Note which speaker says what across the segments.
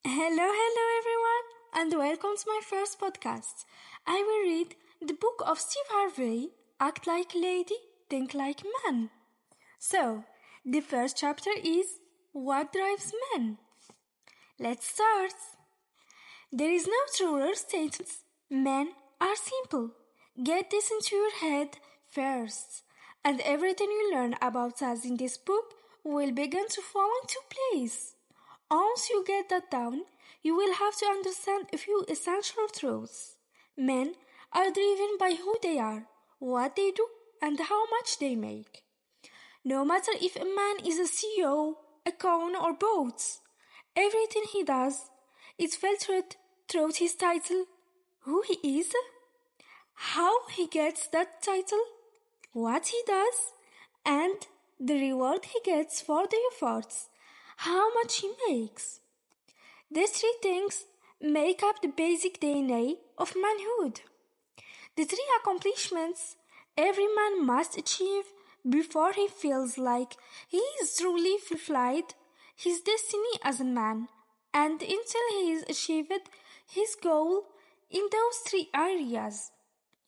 Speaker 1: Hello everyone, and welcome to my first podcast. I will read the book of Steve Harvey, Act Like a Lady, Think Like a Man. So, the first chapter is What Drives Men? Let's start. There is no truer statement. Men are simple. Get this into your head first, and everything you learn about us in this book will begin to fall into place. Once you get that down, you will have to understand a few essential truths. Men are driven by who they are, what they do, and how much they make. No matter if a man is a CEO, a con, or both, everything he does is filtered through his title, who he is, how he gets that title, what he does, and the reward he gets for the efforts, how much he makes. These three things make up the basic DNA of manhood. The three accomplishments every man must achieve before he feels like he is truly fulfilled his destiny as a man, and until he has achieved his goal in those three areas.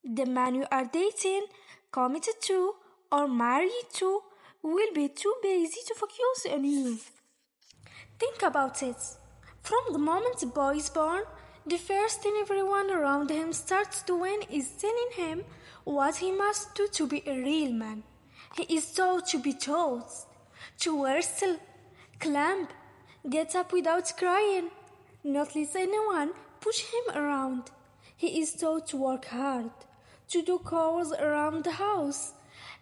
Speaker 1: The man you are dating, committed to, or married to will be too busy to focus on you. Think about it. From the moment the boy is born, the first thing everyone around him starts doing is telling him what he must do to be a real man. He is taught to be toast, to wrestle, clamp, get up without crying, not let anyone push him around. He is taught to work hard, to do chores around the house,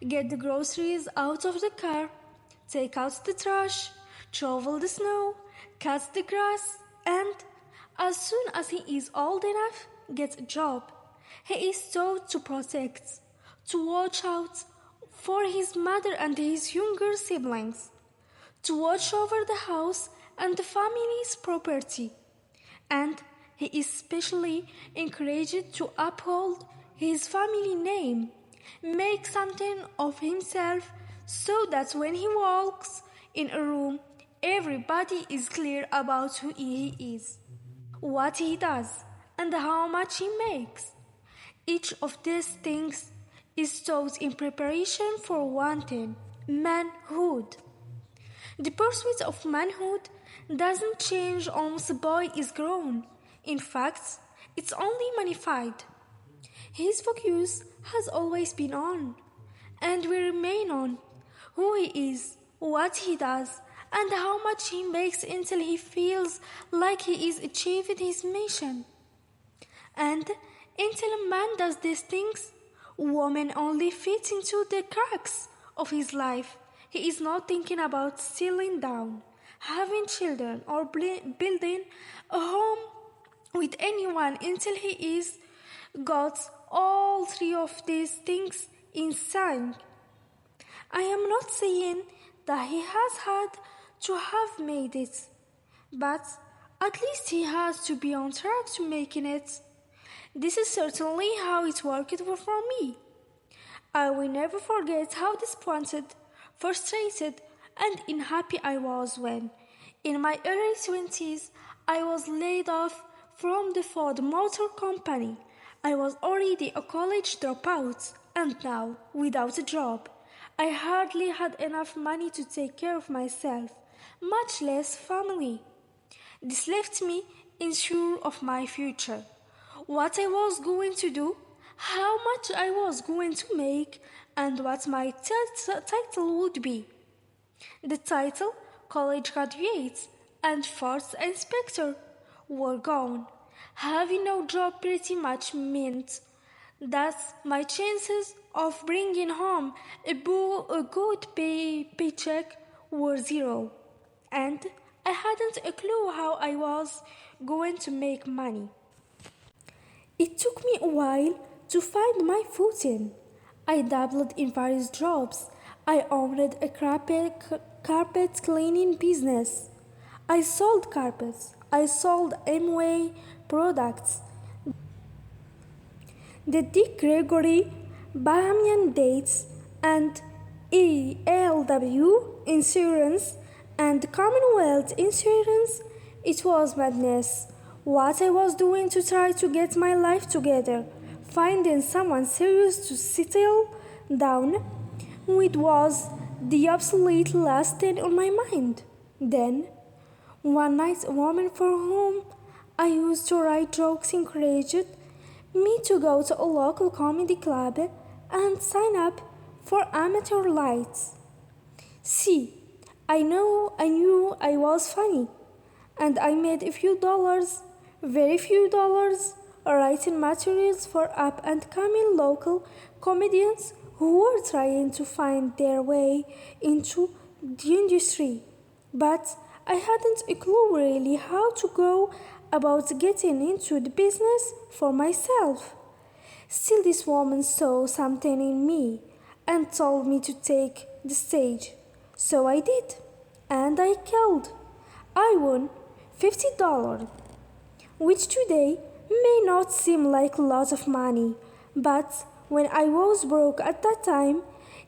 Speaker 1: get the groceries out of the car, take out the trash, shovel the snow, cut the grass, and as soon as he is old enough, get a job. He is taught to protect, to watch out for his mother and his younger siblings, to watch over the house and the family's property. And he is specially encouraged to uphold his family name, make something of himself so that when he walks in a room, everybody is clear about who he is, what he does, and how much he makes. Each of these things is taught in preparation for one thing: manhood. The pursuit of manhood doesn't change once the boy is grown. In fact, it's only magnified. His focus has always been on, and will remain on, who he is, what he does, and how much he makes until he feels like he is achieving his mission. And until a man does these things, women only fit into the cracks of his life. He is not thinking about settling down, having children, or building a home with anyone until he is got all three of these things in sync. I am not saying that he has had to have made it, but at least he has to be on track to making it. This is certainly how it worked for me. I will never forget how disappointed, frustrated, and unhappy I was when, in my early 20s, I was laid off from the Ford Motor Company. I was already a college dropout, and now, without a job, I hardly had enough money to take care of myself, much less family. This left me unsure of my future, what I was going to do, how much I was going to make, and what my title would be. The title, college graduate, and force inspector were gone. Having no job pretty much meant that my chances of bringing home a good paycheck were zero, and I hadn't a clue how I was going to make money. It took me a while to find my footing. I dabbled in various jobs. I owned a carpet cleaning business. I sold carpets. I sold Amway products. The Dick Gregory Bahamian dates and ELW insurance and Commonwealth insurance It was madness. What I was doing to try to get my life together, finding someone serious to settle down with was the absolute last thing on my mind. Then, one night, a woman for whom I used to write jokes encouraged me to go to a local comedy club and sign up for amateur lights. See, I knew I was funny, and I made a few dollars, very few dollars, writing materials for up and coming local comedians who were trying to find their way into the industry. But I hadn't a clue really how to go about getting into the business for myself. Still, this woman saw something in me and told me to take the stage. So I did, and I killed. I won $50, which today may not seem like a lot of money, but when I was broke at that time,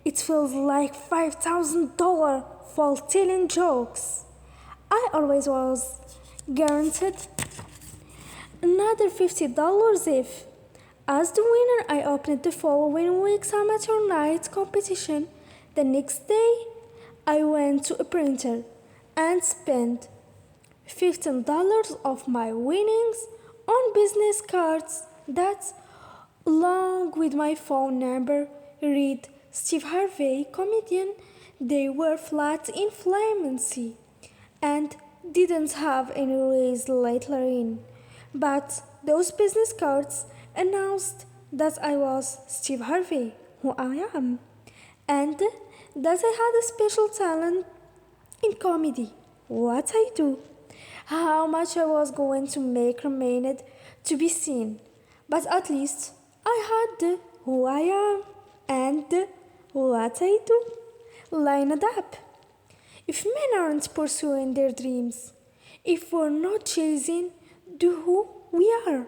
Speaker 1: it feels like $5,000 for telling jokes. I always was guaranteed another $50 if. As the winner, I opened the following week's amateur night competition. The next day, I went to a printer and spent $15 of my winnings on business cards that, along with my phone number, read Steve Harvey, comedian, they were flat in flamancy and didn't have any raised lettering. But those business cards announced that I was Steve Harvey, who I am, and that I had a special talent in comedy, what I do. How much I was going to make remained to be seen, but at least I had the who I am and the what I do lined up. If men aren't pursuing their dreams, if we're not chasing the who we are,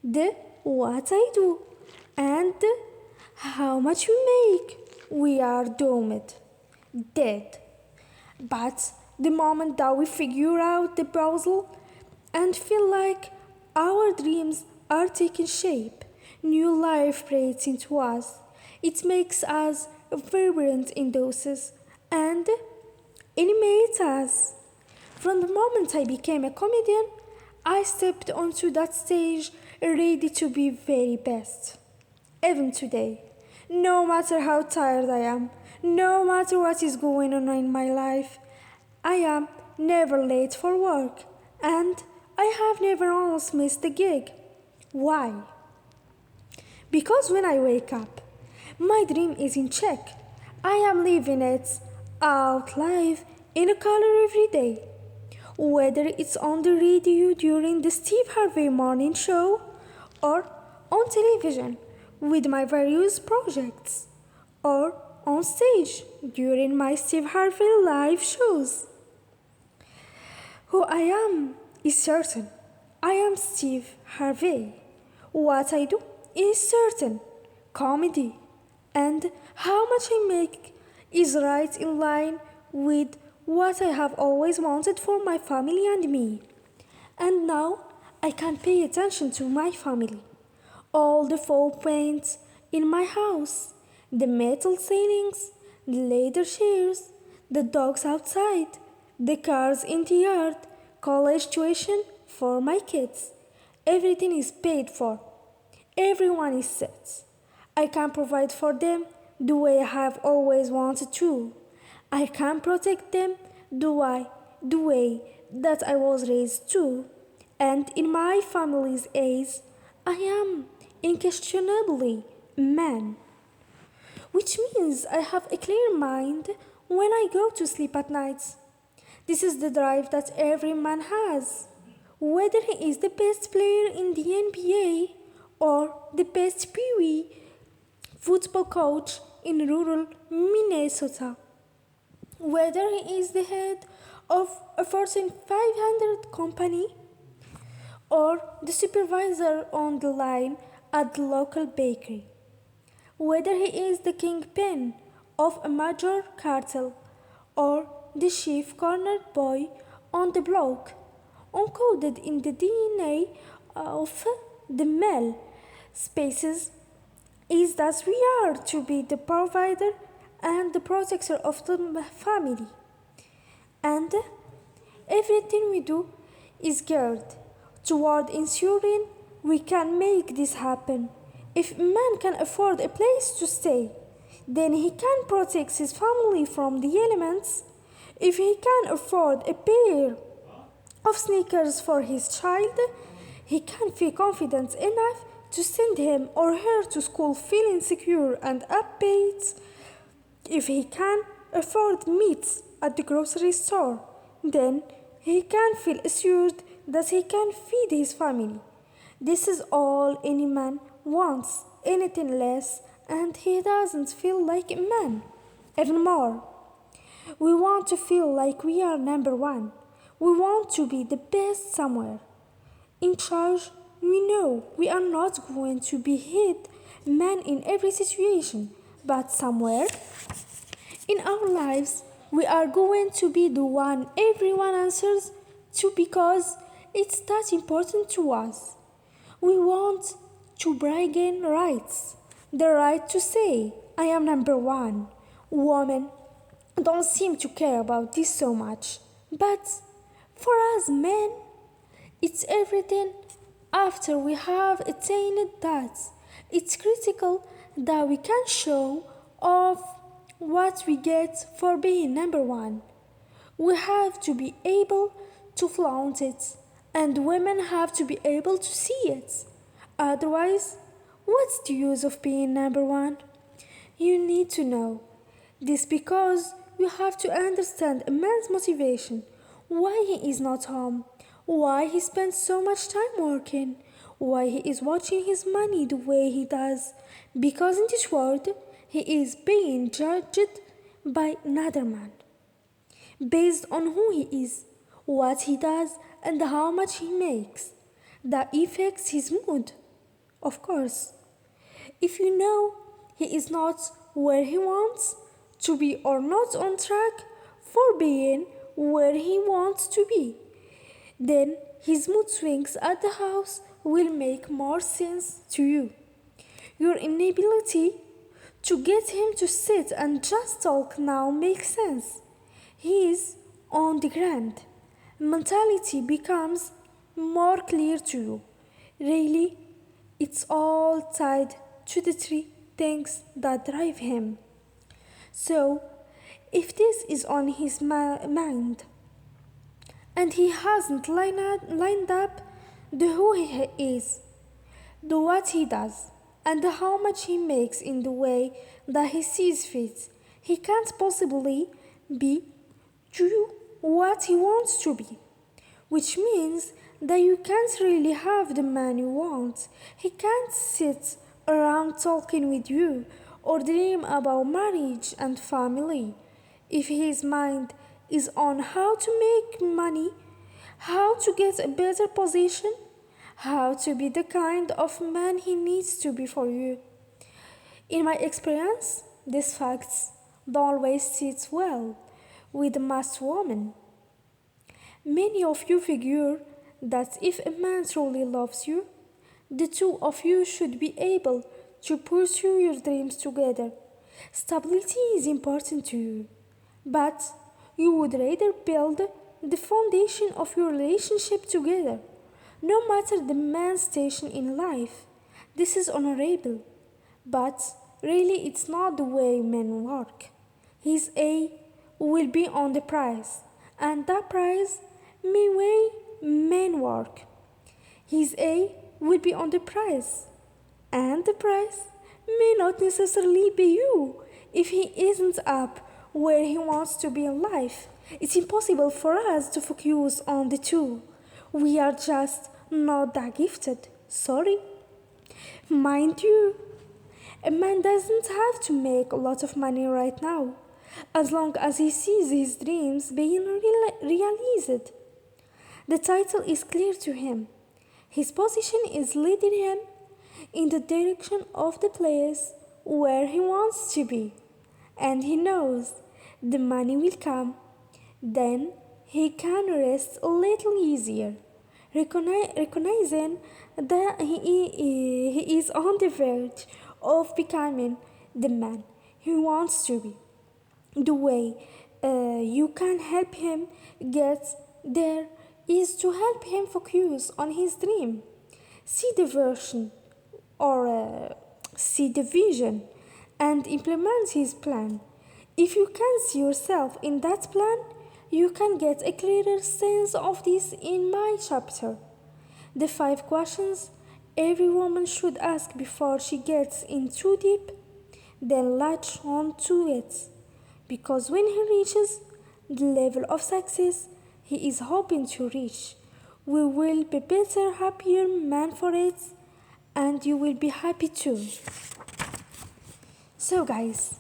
Speaker 1: the what I do, and the how much we make, we are doomed, dead. But the moment that we figure out the puzzle and feel like our dreams are taking shape, new life breathes into us. It makes us vibrant in doses and animates us. From the moment I became a comedian, I stepped onto that stage ready to be very best. Even today, no matter how tired I am, no matter what is going on in my life, I am never late for work and I have never once missed a gig. Why? Because when I wake up, my dream is in check. I am living it out live in a color every day. Whether it's on the radio during the Steve Harvey morning show or on television with my various projects or on stage during my Steve Harvey live shows. Who I am is certain. I am Steve Harvey. What I do is certain. Comedy. And how much I make is right in line with what I have always wanted for my family and me. And now I can pay attention to my family. All the faux paints in my house, the metal ceilings, the leather chairs, the dogs outside, the cars in the yard, college tuition for my kids. Everything is paid for. Everyone is set. I can provide for them the way I have always wanted to. I can protect them the way that I was raised to. And in my family's eyes, I am unquestionably a man. Which means I have a clear mind when I go to sleep at night. This is the drive that every man has. Whether he is the best player in the NBA or the best Pee-wee football coach in rural Minnesota. Whether he is the head of a Fortune 500 company or the supervisor on the line at the local bakery. Whether he is the kingpin of a major cartel or the chief corner boy on the block. encoded in the DNA of the male species is that we are to be the provider and the protector of the family. And everything we do is geared toward ensuring we can make this happen. If a man can afford a place to stay, then he can protect his family from the elements. If he can afford a pair of sneakers for his child, he can feel confident enough to send him or her to school feeling secure and upbeat. If he can afford meat at the grocery store, then he can feel assured that he can feed his family. This is all any man wants, anything less, and he doesn't feel like a man. Even more, we want to feel like we are number one. We want to be the best somewhere. In charge, we know we are not going to be hit man in every situation, but somewhere in our lives, we are going to be the one everyone answers to because it's that important to us. We want to bargain rights, the right to say, I am number one. Women don't seem to care about this so much, but for us men, it's everything. After we have attained that, it's critical that we can show off what we get for being number one. We have to be able to flaunt it, and women have to be able to see it. Otherwise, what's the use of being number one? You need to know this because you have to understand a man's motivation, why he is not home, why he spends so much time working, why he is watching his money the way he does, because in this world he is being judged by another man based on who he is, what he does, and how much he makes. That affects his mood, of course. If you know he is not where he wants to be or not on track for being where he wants to be, then his mood swings at the house will make more sense to you. Your inability to get him to sit and just talk now makes sense. He is on the ground. Mentality becomes more clear to you. Really, it's all tied to the three things that drive him. So, if this is on his mind and he hasn't lined up the who he is, the what he does, and the how much he makes in the way that he sees fit, he can't possibly be to what he wants to be, which means that you can't really have the man you want. He can't sit around talking with you or dream about marriage and family. If his mind is on how to make money, how to get a better position, how to be the kind of man he needs to be for you. In my experience, these facts don't always sit well with most women. Many of you figure that if a man truly loves you, the two of you should be able to pursue your dreams together. Stability is important to you, but you would rather build the foundation of your relationship together, no matter the man's station in life. This is honorable, but really it's not the way men work. His A will be on the price, and that price may way men work. His A will be on the price, and the price may not necessarily be you if he isn't up where he wants to be in life. It's impossible for us to focus on the two. We are just not that gifted. Sorry. Mind you, a man doesn't have to make a lot of money right now, as long as he sees his dreams being realized. The title is clear to him. His position is leading him in the direction of the place where he wants to be, and he knows the money will come. Then he can rest a little easier. recognizing that he is on the verge of becoming the man he wants to be. The way you can help him get there is to help him focus on his dream. See the version or see the vision and implement his plan. If you can see yourself in that plan, you can get a clearer sense of this in my chapter. The 5 questions every woman should ask before she gets in too deep, then latch on to it. Because when he reaches the level of success he is hoping to reach, we will be better, happier man for it, and you will be happy too. So, guys,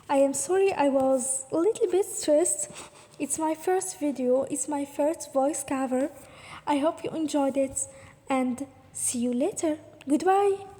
Speaker 1: I am sorry I was a little bit stressed. It's my first video, it's my first voice cover. I hope you enjoyed it and see you later. Goodbye.